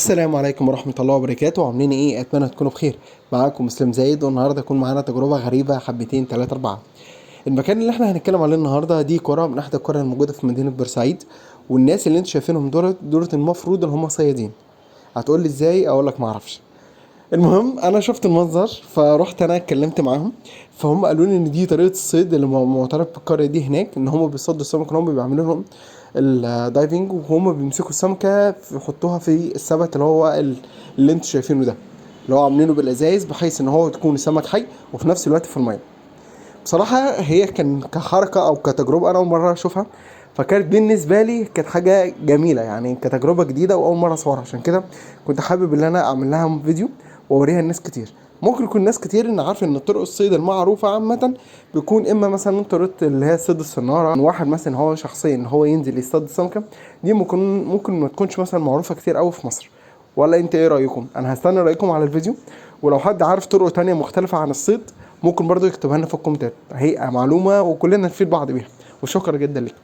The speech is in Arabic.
السلام عليكم ورحمة الله وبركاته. عاملين ايه؟ اتمنى تكونوا بخير. معاكم مسلم زايد، والنهارده يكون معانا تجربة غريبة حبتين 3 4. المكان اللي احنا هنتكلم عليه النهارده دي قرى من احدى القرى الموجودة في مدينة بورسعيد، والناس اللي انتوا شايفينهم دول المفروض ان هم صيادين. هتقول لي ازاي؟ اقول لك معرفش. المهم انا شفت المنظر فروحت انا اتكلمت معاهم، فهم قالوا لي ان دي طريقه الصيد اللي معترف بالقريه دي هناك، ان هم بيصطادوا السمك، ان هم بيعملوا لهم الدايفنج، وهم بيمسكوا السمكه يحطوها في السبت اللي انتوا شايفينه ده، اللي هو عاملينه بالازايز بحيث ان هو تكون السمك حي وفي نفس الوقت في الميه. بصراحه هي كان كحركه او كتجربه انا اول مره اشوفها، فكانت بالنسبه لي كانت حاجه جميله يعني، كتجربه جديده واول مره اصورها. عشان كده كنت حابب ان انا اعمل لها فيديو واوريها لناس كتير. ممكن يكون ناس كتير ان عارف ان طرق الصيد المعروفه عامه بيكون اما مثلا طريقه اللي هي صيد الصناره، ان واحد مثلا هو شخصيا ان هو ينزل يصطاد السمكه. دي ممكن ما تكونش مثلا معروفه كتير قوي في مصر. ولا انت ايه رايكم؟ انا هستنى رايكم على الفيديو، ولو حد عارف طرق تانية مختلفه عن الصيد ممكن برضو يكتبها لنا في الكومنتات، هي معلومه وكلنا نفيد بعض بيها. وشكرا جدا لكم.